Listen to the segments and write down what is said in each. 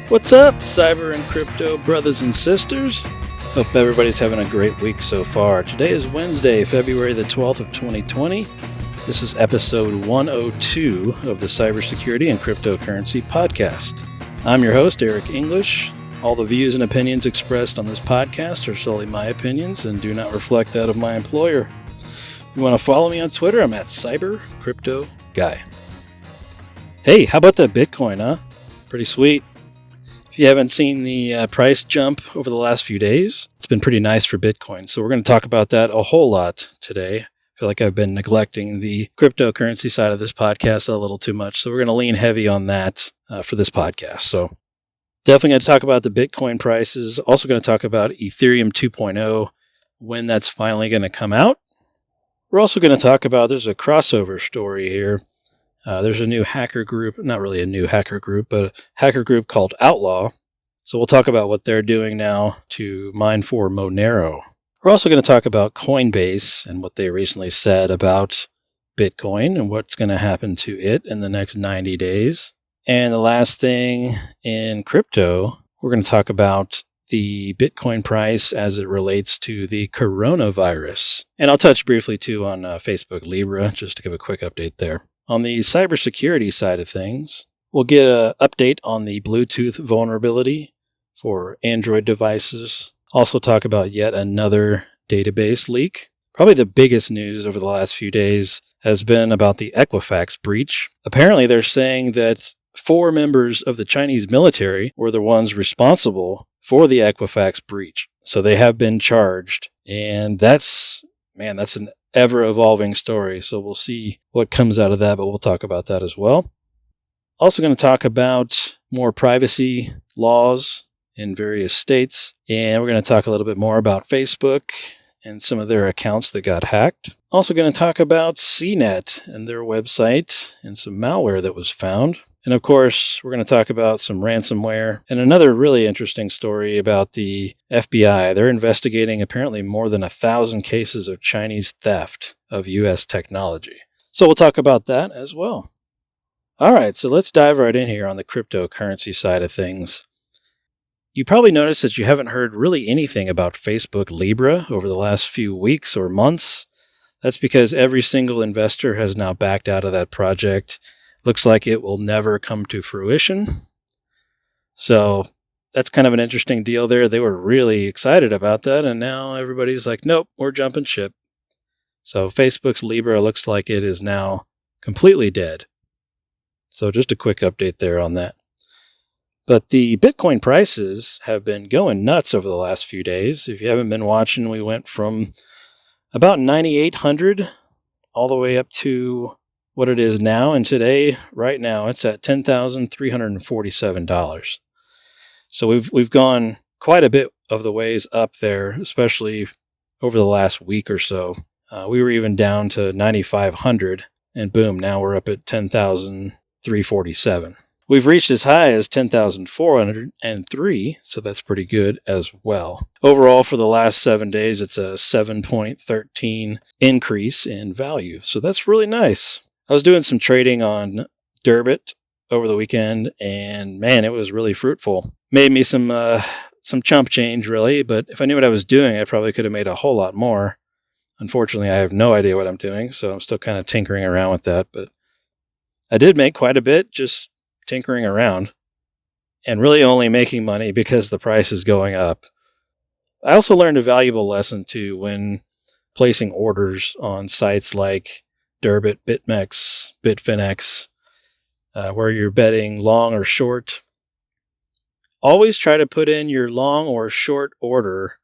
What's up, cyber and crypto brothers and sisters? Hope everybody's having a great week so far. Today is Wednesday, February the 12th of 2020. This is episode 102 of the Cybersecurity and Cryptocurrency Podcast. I'm your host, Eric English. All the views and opinions expressed on this podcast are solely my opinions and do not reflect that of my employer. If you want to follow me on Twitter, I'm at CyberCryptoGuy. Hey, how about that Bitcoin, huh? Pretty sweet. If you haven't seen the price jump over the last few days, it's been pretty nice for Bitcoin. So we're going to talk about that a whole lot today. I feel like I've been neglecting the cryptocurrency side of this podcast a little too much. So we're going to lean heavy on that for this podcast. So definitely going to talk about the Bitcoin prices. Also going to talk about Ethereum 2.0, when that's finally going to come out. We're also going to talk about, there's a crossover story here. There's a new hacker group, not really a new hacker group, but a hacker group called Outlaw. So we'll talk about what they're doing now to mine for Monero. We're also going to talk about Coinbase and what they recently said about Bitcoin and what's going to happen to it in the next 90 days. And the last thing in crypto, we're going to talk about the Bitcoin price as it relates to the coronavirus. And I'll touch briefly too on Facebook Libra, just to give a quick update there. On the cybersecurity side of things, we'll get an update on the Bluetooth vulnerability for Android devices. Also talk about yet another database leak. Probably the biggest news over the last few days has been about the Equifax breach. Apparently they're saying that 4 members of the Chinese military were the ones responsible for the Equifax breach. So they have been charged. And that's an ever-evolving story, so we'll see what comes out of that, but we'll talk about that as well. Also going to talk about more privacy laws in various states, and we're going to talk a little bit more about Facebook and some of their accounts that got hacked. Also going to talk about CNET and their website and some malware that was found. And of course, we're going to talk about some ransomware and another really interesting story about the FBI. They're investigating apparently more than 1,000 cases of Chinese theft of U.S. technology. So we'll talk about that as well. All right, so let's dive right in here on the cryptocurrency side of things. You probably noticed that you haven't heard really anything about Facebook Libra over the last few weeks or months. That's because every single investor has now backed out of that project. Looks like it will never come to fruition. So that's kind of an interesting deal there. They were really excited about that, and now everybody's like, nope, we're jumping ship. So Facebook's Libra looks like it is now completely dead. So just a quick update there on that. But the Bitcoin prices have been going nuts over the last few days. If you haven't been watching, we went from about 9,800 all the way up to what it is now, and today, right now, it's at $10,347. So we've gone quite a bit of the ways up there, especially over the last week or so. We were even down to 9,500, and boom, now we're up at 10,347. We've reached as high as 10,403, so that's pretty good as well. Overall, for the last 7 days, it's a 7.13 increase in value, so that's really nice. I was doing some trading on Durbit over the weekend, and man, it was really fruitful. Made me some chump change, really, but if I knew what I was doing, I probably could have made a whole lot more. Unfortunately, I have no idea what I'm doing, so I'm still kind of tinkering around with that, but I did make quite a bit just tinkering around, and really only making money because the price is going up. I also learned a valuable lesson, too, when placing orders on sites like Durbit, BitMEX, Bitfinex, where you're betting long or short. Always try to put in your long or short order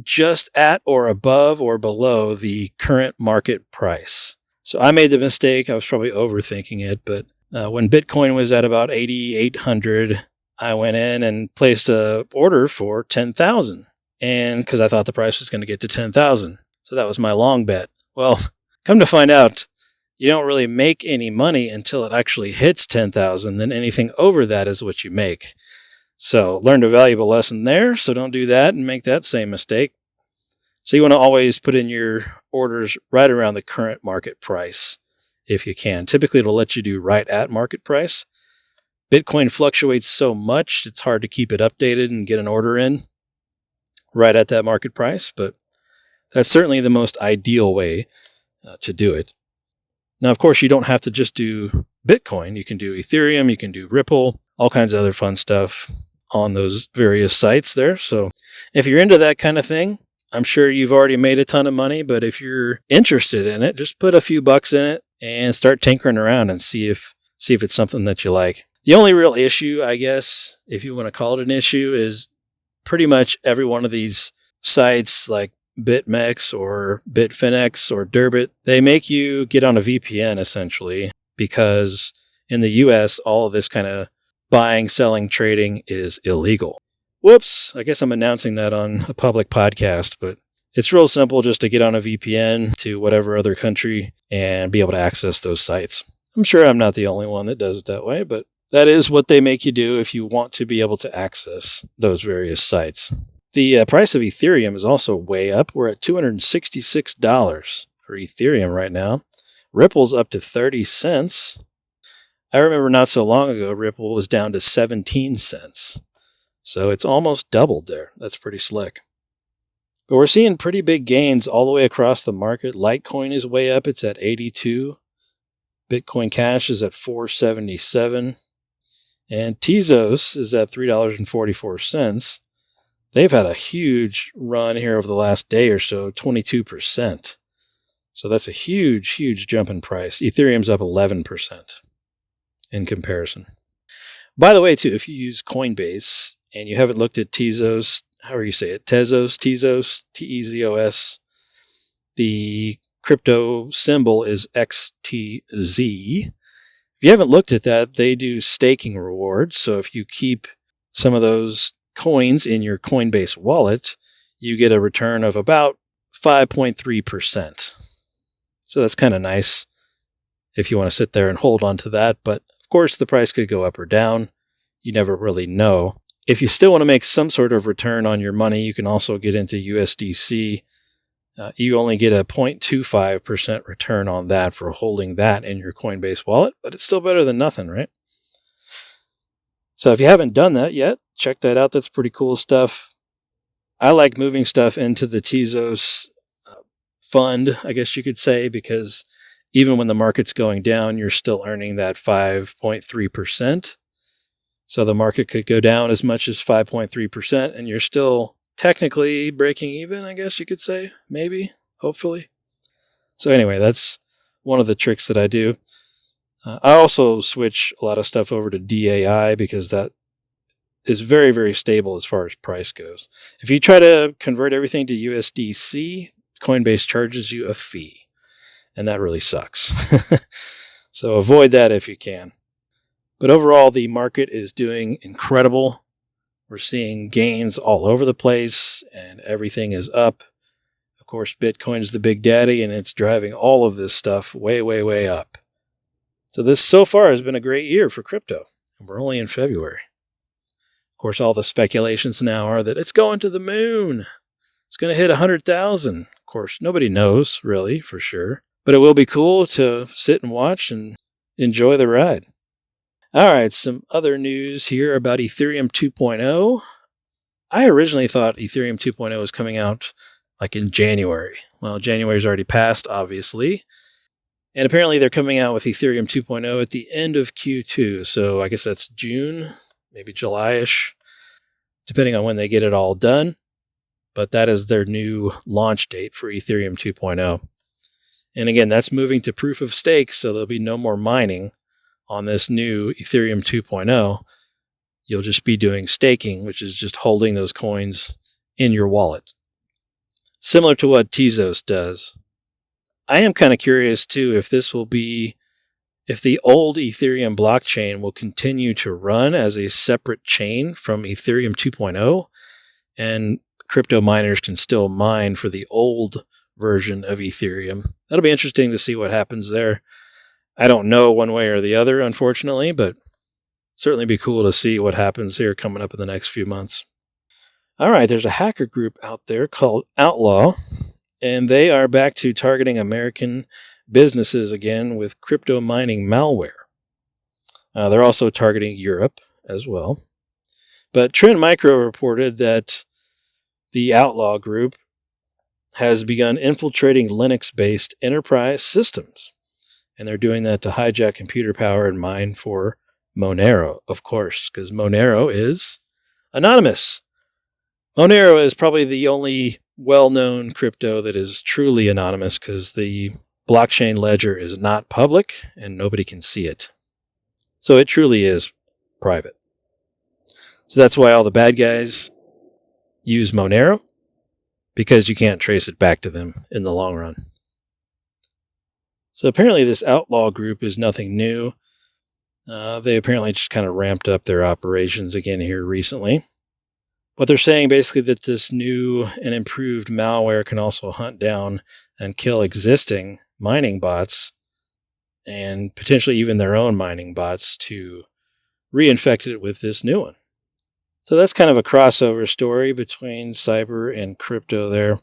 just at or above or below the current market price. So I made the mistake, I was probably overthinking it, but when Bitcoin was at about 8,800, I went in and placed an order for 10,000, and because I thought the price was going to get to 10,000. So that was my long bet. Well, come to find out, you don't really make any money until it actually hits 10,000. Then anything over that is what you make. So learned a valuable lesson there. So don't do that and make that same mistake. So you want to always put in your orders right around the current market price if you can. Typically, it'll let you do right at market price. Bitcoin fluctuates so much, it's hard to keep it updated and get an order in right at that market price, but that's certainly the most ideal way to do it. Now, of course, you don't have to just do Bitcoin. You can do Ethereum, you can do Ripple, all kinds of other fun stuff on those various sites there. So if you're into that kind of thing, I'm sure you've already made a ton of money, but if you're interested in it, just put a few bucks in it and start tinkering around and see if it's something that you like. The only real issue, I guess, if you want to call it an issue, is pretty much every one of these sites like BitMEX or Bitfinex or Durbit, they make you get on a VPN essentially, because in the US, all of this kind of buying, selling, trading is illegal. Whoops, I guess I'm announcing that on a public podcast, but it's real simple just to get on a VPN to whatever other country and be able to access those sites. I'm sure I'm not the only one that does it that way, but that is what they make you do if you want to be able to access those various sites. The price of Ethereum is also way up. We're at $266 for Ethereum right now. Ripple's up to 30 cents. I remember not so long ago, Ripple was down to 17 cents. So it's almost doubled there. That's pretty slick. But we're seeing pretty big gains all the way across the market. Litecoin is way up. It's at 82. Bitcoin Cash is at 477. And Tezos is at $3.44. They've had a huge run here over the last day or so, 22%. So that's a huge, huge jump in price. Ethereum's up 11% in comparison. By the way, too, if you use Coinbase and you haven't looked at Tezos, however you say it, Tezos, T-E-Z-O-S, the crypto symbol is XTZ. If you haven't looked at that, they do staking rewards. So if you keep some of those coins in your Coinbase wallet, you get a return of about 5.3%. So that's kind of nice if you want to sit there and hold on to that. But of course, the price could go up or down. You never really know. If you still want to make some sort of return on your money, you can also get into USDC. You only get a 0.25% return on that for holding that in your Coinbase wallet, but it's still better than nothing, right? So if you haven't done that yet, check that out. That's pretty cool stuff. I like moving stuff into the Tezos fund, I guess you could say, because even when the market's going down, you're still earning that 5.3%. So the market could go down as much as 5.3%, and you're still technically breaking even, I guess you could say, maybe, hopefully. So anyway, that's one of the tricks that I do. I also switch a lot of stuff over to DAI because that is very, very stable as far as price goes. If you try to convert everything to USDC, Coinbase charges you a fee, and that really sucks. So avoid that if you can. But overall, the market is doing incredible. We're seeing gains all over the place, and everything is up. Of course, Bitcoin's the big daddy, and it's driving all of this stuff way, way, way up. So this so far has been a great year for crypto, and we're only in February. Of course, all the speculations now are that it's going to the moon. It's going to hit 100,000. Of course, nobody knows, really, for sure. But it will be cool to sit and watch and enjoy the ride. All right, some other news here about Ethereum 2.0. I originally thought Ethereum 2.0 was coming out like in January. Well, January's already passed, obviously. And apparently they're coming out with Ethereum 2.0 at the end of Q2. So I guess that's June, maybe July-ish, depending on when they get it all done. But that is their new launch date for Ethereum 2.0. And again, that's moving to proof of stake, so there'll be no more mining on this new Ethereum 2.0. You'll just be doing staking, which is just holding those coins in your wallet. Similar to what Tezos does. I am kind of curious, too, if the old Ethereum blockchain will continue to run as a separate chain from Ethereum 2.0, and crypto miners can still mine for the old version of Ethereum. That'll be interesting to see what happens there. I don't know one way or the other, unfortunately, but certainly be cool to see what happens here coming up in the next few months. All right, there's a hacker group out there called Outlaw, and they are back to targeting American businesses again with crypto mining malware. They're also targeting Europe as well. But Trend Micro reported that the Outlaw Group has begun infiltrating Linux-based enterprise systems. And they're doing that to hijack computer power and mine for Monero, of course, because Monero is anonymous. Monero is probably the only well-known crypto that is truly anonymous because the blockchain ledger is not public and nobody can see it. So it truly is private. So that's why all the bad guys use Monero, because you can't trace it back to them in the long run. So apparently this Outlaw Group is nothing new. They apparently just kind of ramped up their operations again here recently. But they're saying basically that this new and improved malware can also hunt down and kill existing mining bots and potentially even their own mining bots to reinfect it with this new one. So that's kind of a crossover story between cyber and crypto there.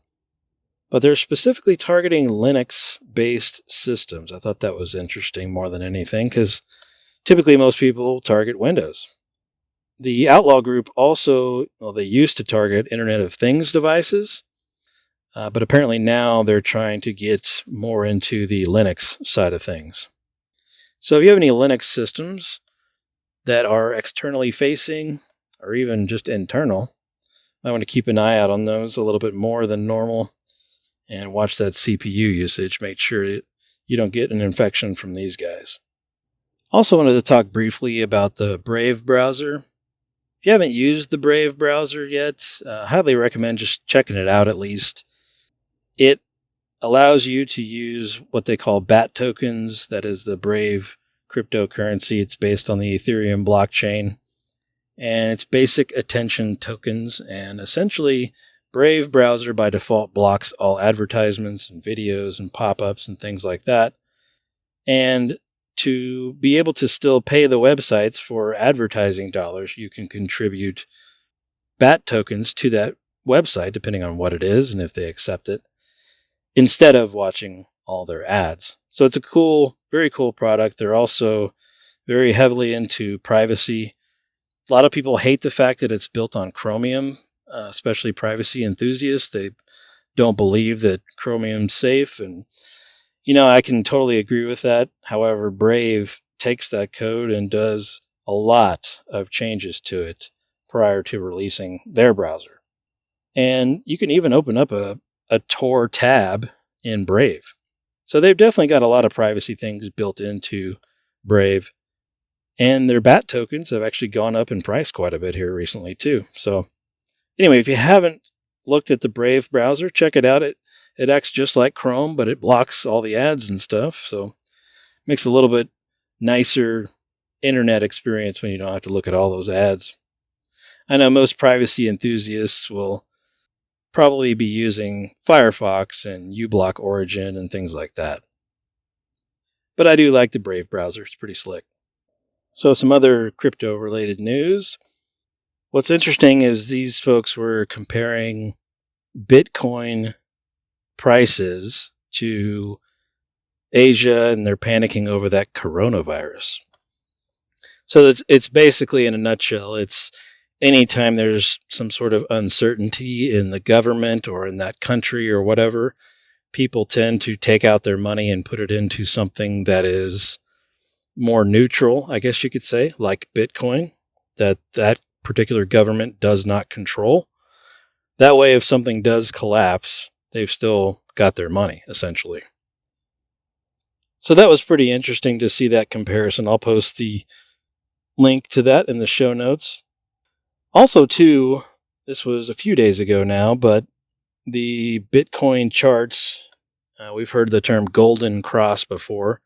But they're specifically targeting Linux-based systems. I thought that was interesting more than anything because typically most people target Windows. The Outlaw Group also, they used to target Internet of Things devices, but apparently now they're trying to get more into the Linux side of things. So if you have any Linux systems that are externally facing or even just internal, I want to keep an eye out on those a little bit more than normal and watch that CPU usage. Make sure that you don't get an infection from these guys. Also wanted to talk briefly about the Brave browser. If you haven't used the Brave browser yet, I highly recommend just checking it out at least. It allows you to use what they call BAT tokens. That is the Brave cryptocurrency. It's based on the Ethereum blockchain. And it's basic attention tokens. And essentially, Brave browser by default blocks all advertisements and videos and pop-ups and things like that. And to be able to still pay the websites for advertising dollars, you can contribute BAT tokens to that website, depending on what it is and if they accept it, instead of watching all their ads. So it's a cool, very cool product. They're also very heavily into privacy. A lot of people hate the fact that it's built on Chromium, especially privacy enthusiasts. They don't believe that Chromium's safe, and I can totally agree with that. However, Brave takes that code and does a lot of changes to it prior to releasing their browser. And you can even open up a Tor tab in Brave. So they've definitely got a lot of privacy things built into Brave. And their BAT tokens have actually gone up in price quite a bit here recently too. So anyway, if you haven't looked at the Brave browser, check it out. It acts just like Chrome, but it blocks all the ads and stuff. So makes a little bit nicer internet experience when you don't have to look at all those ads. I know most privacy enthusiasts will probably be using Firefox and uBlock Origin and things like that. But I do like the Brave browser. It's pretty slick. So some other crypto-related news. What's interesting is these folks were comparing Bitcoin prices to Asia, and they're panicking over that coronavirus. So it's basically, in a nutshell, it's anytime there's some sort of uncertainty in the government or in that country or whatever, people tend to take out their money and put it into something that is more neutral, I guess you could say, like Bitcoin, that particular government does not control. That way, if something does collapse, they've still got their money, essentially. So that was pretty interesting to see that comparison. I'll post the link to that in the show notes. Also, too, this was a few days ago now, but the Bitcoin charts, we've heard the term golden cross before.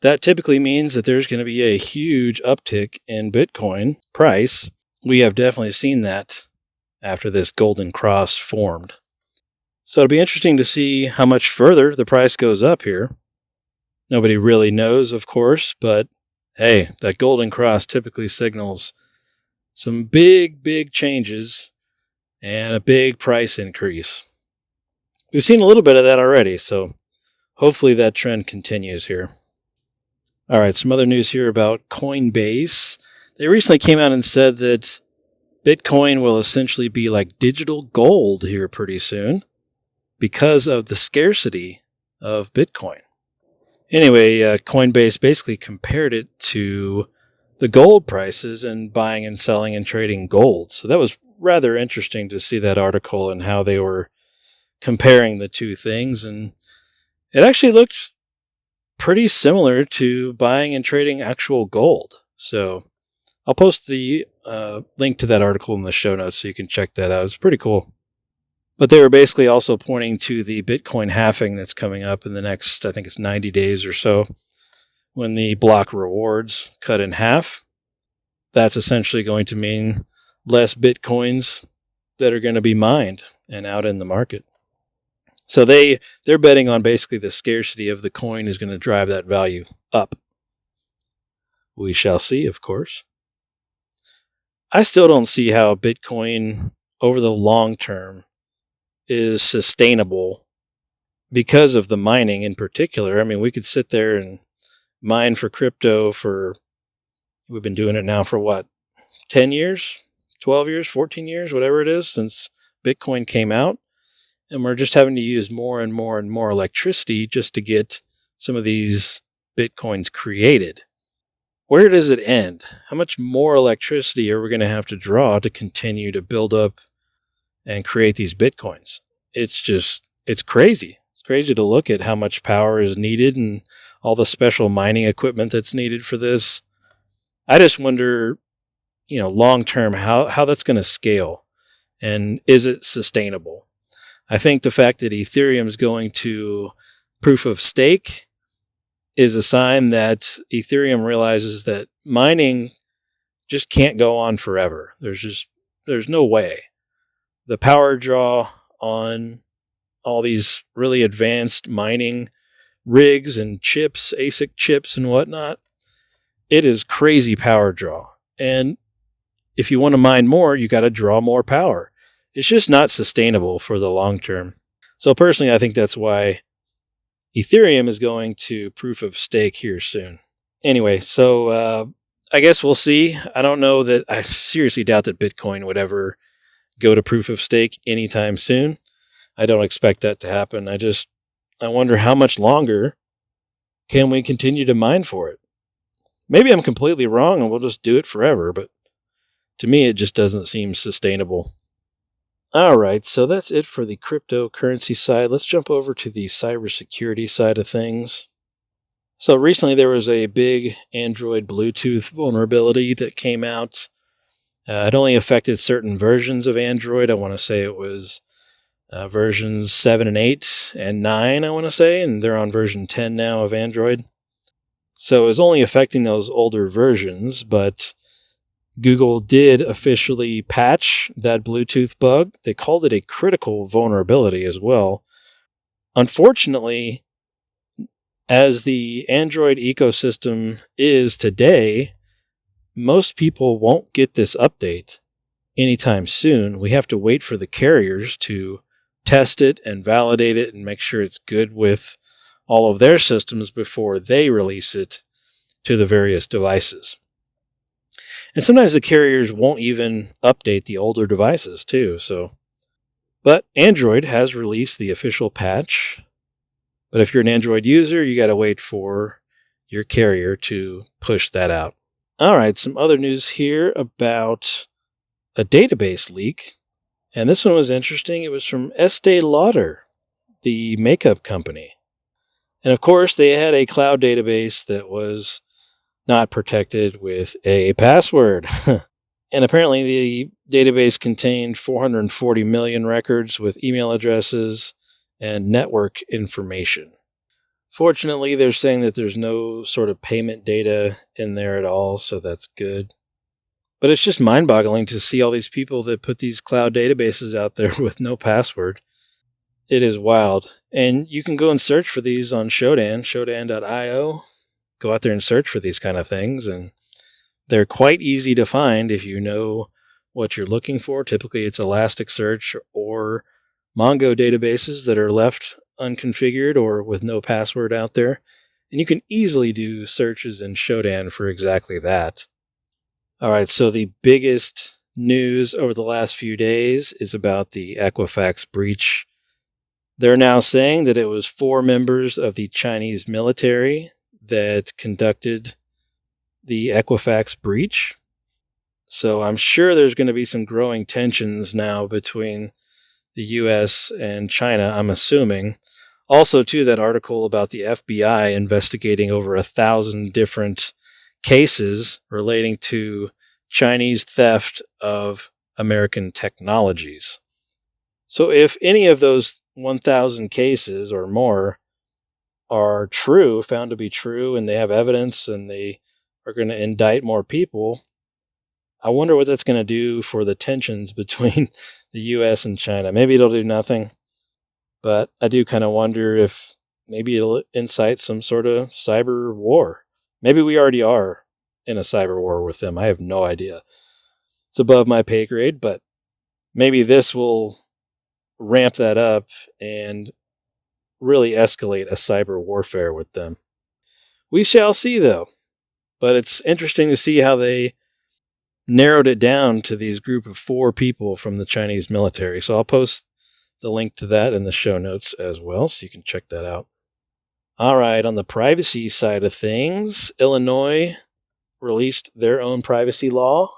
That typically means that there's going to be a huge uptick in Bitcoin price. We have definitely seen that after this golden cross formed. So it'll be interesting to see how much further the price goes up here. Nobody really knows, of course, but hey, that golden cross typically signals some big, big changes and a big price increase. We've seen a little bit of that already, so hopefully that trend continues here. All right, some other news here about Coinbase. They recently came out and said that Bitcoin will essentially be like digital gold here pretty soon because of the scarcity of Bitcoin. Anyway, Coinbase basically compared it to the gold prices and buying and selling and trading gold. So that was rather interesting to see that article and how they were comparing the two things. And it actually looked pretty similar to buying and trading actual gold. So I'll post the link to that article in the show notes so you can check that out. It's pretty cool. But they were basically also pointing to the Bitcoin halving that's coming up in the next, I think it's 90 days or so, when the block rewards cut in half. That's essentially going to mean less Bitcoins that are going to be mined and out in the market. So they're betting on basically the scarcity of the coin is going to drive that value up. We shall see, of course. I still don't see how Bitcoin over the long term is sustainable because of the mining in particular. I mean, we could sit there and mine for crypto we've been doing it now for what, 10 years, 12 years, 14 years, whatever it is since Bitcoin came out. And we're just having to use more and more and more electricity just to get some of these Bitcoins created. Where does it end? How much more electricity are we going to have to draw to continue to build up and create these Bitcoins? It's crazy. It's crazy to look at how much power is needed and all the special mining equipment that's needed for this. I just wonder, long term, how that's going to scale and is it sustainable? I think the fact that Ethereum is going to proof of stake is a sign that Ethereum realizes that mining just can't go on forever. There's no way. The power draw on all these really advanced mining rigs and chips, ASIC chips and whatnot, it is crazy power draw. And if you want to mine more, you got to draw more power. It's just not sustainable for the long term. So personally, I think that's why Ethereum is going to proof of stake here soon. Anyway, so I guess we'll see. I don't know that I seriously doubt that Bitcoin would ever go to proof of stake anytime soon. I don't expect that to happen. I wonder how much longer can we continue to mine for it? Maybe I'm completely wrong and we'll just do it forever, but to me, it just doesn't seem sustainable. All right, so that's it for the cryptocurrency side. Let's jump over to the cybersecurity side of things. So recently there was a big Android Bluetooth vulnerability that came out. It only affected certain versions of Android. I want to say it was versions 7 and 8 and 9, I want to say, and they're on version 10 now of Android. So it was only affecting those older versions, but Google did officially patch that Bluetooth bug. They called it a critical vulnerability as well. Unfortunately, as the Android ecosystem is today, most people won't get this update anytime soon. We have to wait for the carriers to test it and validate it and make sure it's good with all of their systems before they release it to the various devices. And sometimes the carriers won't even update the older devices too. But Android has released the official patch. But if you're an Android user, you got to wait for your carrier to push that out. All right, some other news here about a database leak. And this one was interesting. It was from Estee Lauder, the makeup company. And of course, they had a cloud database that was not protected with a password. And apparently the database contained 440 million records with email addresses and network information. Fortunately, they're saying that there's no sort of payment data in there at all, so that's good. But it's just mind-boggling to see all these people that put these cloud databases out there with no password. It is wild. And you can go and search for these on Shodan.io. Go out there and search for these kind of things, and they're quite easy to find if you know what you're looking for. Typically, it's Elasticsearch or Mongo databases that are left unconfigured or with no password out there. And you can easily do searches in Shodan for exactly that. All right, so the biggest news over the last few days is about the Equifax breach. They're now saying that it was 4 members of the Chinese military that conducted the Equifax breach. So I'm sure there's going to be some growing tensions now between the U.S. and China, I'm assuming. Also, too, that article about the FBI investigating over 1,000 different cases relating to Chinese theft of American technologies. So if any of those 1,000 cases or more are true, found to be true, and they have evidence and they are going to indict more people, I wonder what that's going to do for the tensions between the U.S. and China. Maybe it'll do nothing, but I do kind of wonder if maybe it'll incite some sort of cyber war. Maybe we already are in a cyber war with them. I have no idea. It's above my pay grade, but maybe this will ramp that up and really escalate a cyber warfare with them. We shall see, though. But it's interesting to see how they narrowed it down to these group of 4 people from the Chinese military. So I'll post the link to that in the show notes as well, so you can check that out. All right, on the privacy side of things, Illinois released their own privacy law.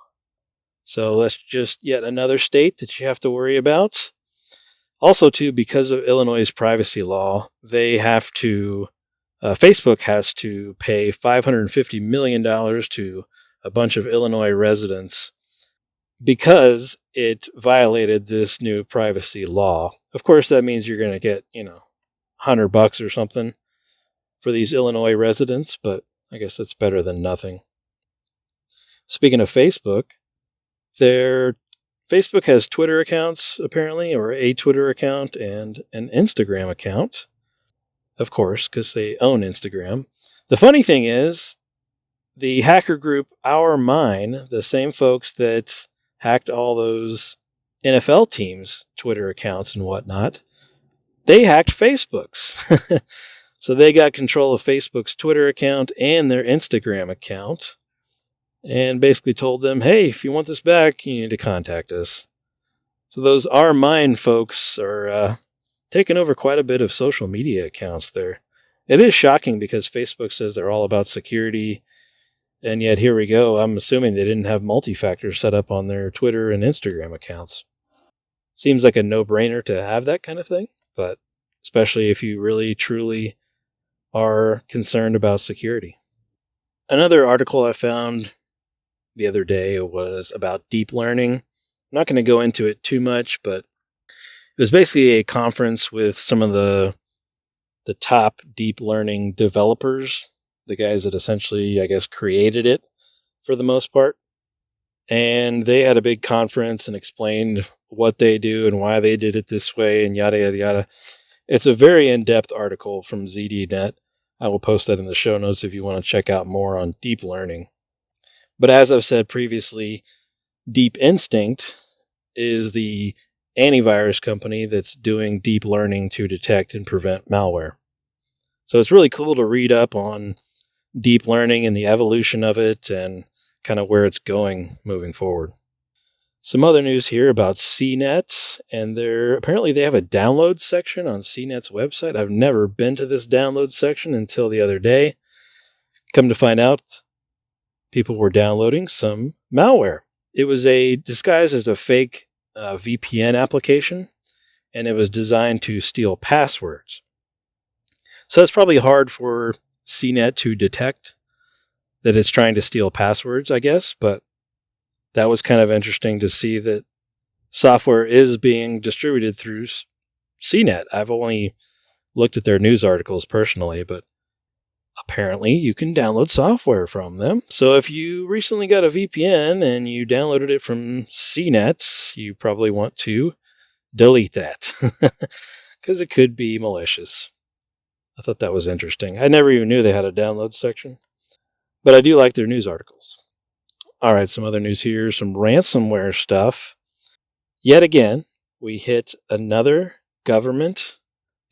So that's just yet another state that you have to worry about. Also, too, because of Illinois' privacy law, they have to, Facebook has to pay $550 million to a bunch of Illinois residents because it violated this new privacy law. Of course, that means you're going to get, $100 or something for these Illinois residents, but I guess that's better than nothing. Speaking of Facebook, Facebook has Twitter accounts, apparently, or a Twitter account and an Instagram account, of course, because they own Instagram. The funny thing is, the hacker group OurMine, the same folks that hacked all those NFL teams' Twitter accounts and whatnot, they hacked Facebook's. So they got control of Facebook's Twitter account and their Instagram account, and basically told them, hey, if you want this back, you need to contact us. So those OurMine folks are taking over quite a bit of social media accounts there. It is shocking because Facebook says they're all about security, and yet here we go. I'm assuming they didn't have multi-factor set up on their Twitter and Instagram accounts. Seems like a no-brainer to have that kind of thing, but especially if you really, truly are concerned about security. Another article I found the other day was about deep learning. I'm not going to go into it too much, but it was basically a conference with some of the top deep learning developers, the guys that essentially, I guess, created it for the most part. And they had a big conference and explained what they do and why they did it this way and yada, yada, yada. It's a very in-depth article from ZDNet. I will post that in the show notes if you want to check out more on deep learning. But as I've said previously, Deep Instinct is the antivirus company that's doing deep learning to detect and prevent malware. So it's really cool to read up on deep learning and the evolution of it and kind of where it's going moving forward. Some other news here about CNET, and apparently they have a download section on CNET's website. I've never been to this download section until the other day. Come to find out, people were downloading some malware. It was disguised as a fake VPN application, and it was designed to steal passwords. So it's probably hard for CNET to detect that it's trying to steal passwords, I guess, but that was kind of interesting to see that software is being distributed through CNET. I've only looked at their news articles personally, but apparently you can download software from them. So if you recently got a VPN and you downloaded it from CNET, you probably want to delete that because it could be malicious. I thought that was interesting. I never even knew they had a download section, but I do like their news articles. All right, some other news here, some ransomware stuff. Yet again, we hit another government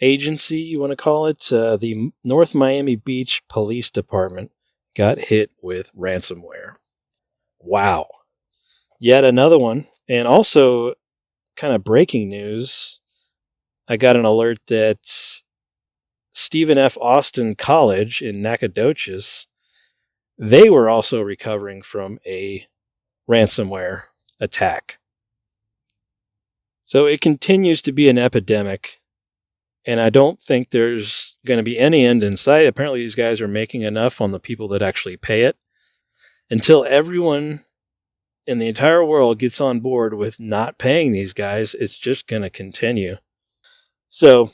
agency, you want to call it, the North Miami Beach Police Department got hit with ransomware. Wow. Yet another one. And also, kind of breaking news, I got an alert that Stephen F. Austin College in Nacogdoches, they were also recovering from a ransomware attack. So it continues to be an epidemic, and I don't think there's going to be any end in sight. Apparently these guys are making enough on the people that actually pay it. Until everyone in the entire world gets on board with not paying these guys, it's just going to continue. So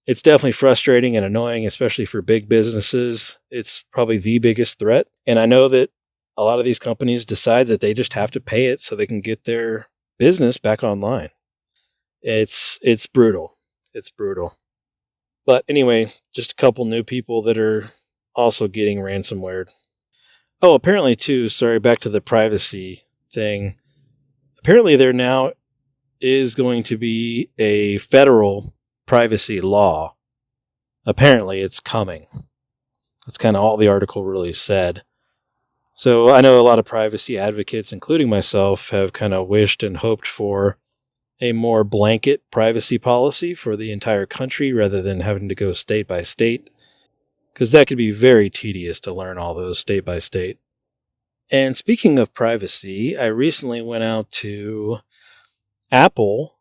it's definitely frustrating and annoying, especially for big businesses. It's probably the biggest threat. And I know that a lot of these companies decide that they just have to pay it so they can get their business back online. It's brutal. It's brutal. But anyway, just a couple new people that are also getting ransomware. Oh, apparently too, sorry, back to the privacy thing. Apparently there now is going to be a federal privacy law. Apparently it's coming. That's kind of all the article really said. So I know a lot of privacy advocates, including myself, have kind of wished and hoped for a more blanket privacy policy for the entire country rather than having to go state by state, because that could be very tedious to learn all those state by state. And speaking of privacy, I recently went out to Apple,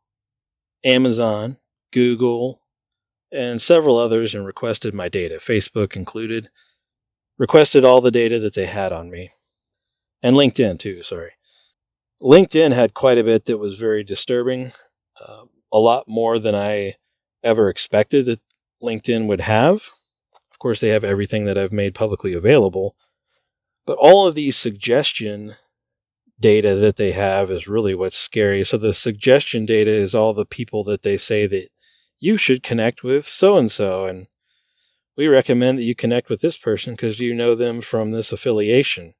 Amazon, Google, and several others and requested my data, Facebook included. Requested all the data that they had on me. And LinkedIn too, sorry. LinkedIn had quite a bit that was very disturbing. A lot more than I ever expected that LinkedIn would have. Of course, they have everything that I've made publicly available. But all of these suggestion data that they have is really what's scary. So the suggestion data is all the people that they say that you should connect with so-and-so. And we recommend that you connect with this person because you know them from this affiliation.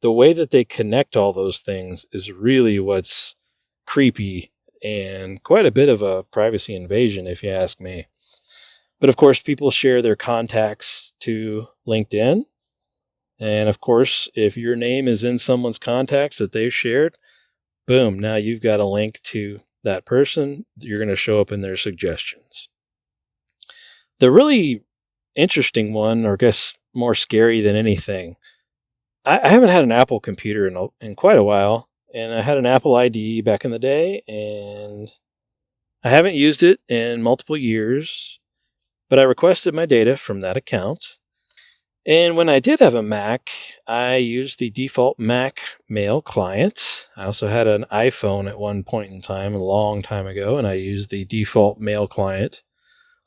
The way that they connect all those things is really what's creepy and quite a bit of a privacy invasion, if you ask me. But of course, people share their contacts to LinkedIn. And of course, if your name is in someone's contacts that they've shared, boom, now you've got a link to that person. You're going to show up in their suggestions. The really interesting one, or I guess more scary than anything, I haven't had an Apple computer in quite a while, and I had an Apple ID back in the day, and I haven't used it in multiple years, but I requested my data from that account. And when I did have a Mac, I used the default Mac mail client. I also had an iPhone at one point in time, a long time ago, and I used the default mail client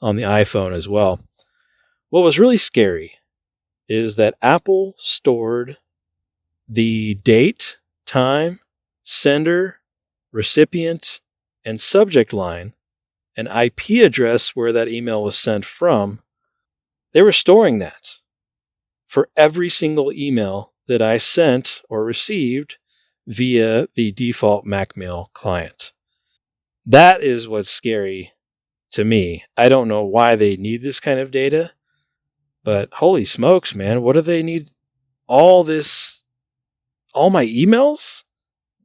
on the iPhone as well. What was really scary is that Apple stored the date, time, sender, recipient, and subject line, an IP address where that email was sent from. They were storing that for every single email that I sent or received via the default MacMail client. That is what's scary to me. I don't know why they need this kind of data, but holy smokes, man, what do they need all my emails?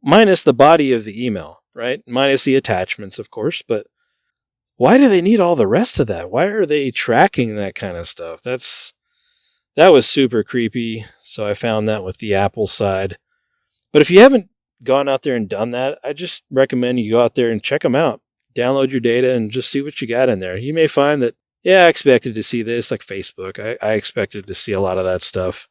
Minus the body of the email, right? Minus the attachments, of course, but why do they need all the rest of that? Why are they tracking that kind of stuff? That was super creepy, so I found that with the Apple side. But if you haven't gone out there and done that, I just recommend you go out there and check them out. Download your data and just see what you got in there. You may find that, yeah, I expected to see this, like Facebook. I expected to see a lot of that stuff.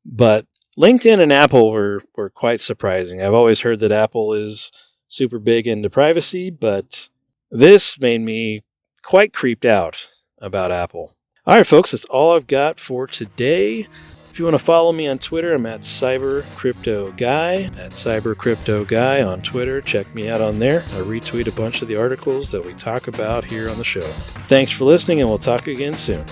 But LinkedIn and Apple were quite surprising. I've always heard that Apple is super big into privacy, but this made me quite creeped out about Apple. All right, folks, that's all I've got for today. If you want to follow me on Twitter, I'm at CyberCryptoGuy, at CyberCryptoGuy on Twitter. Check me out on there. I retweet a bunch of the articles that we talk about here on the show. Thanks for listening, and we'll talk again soon.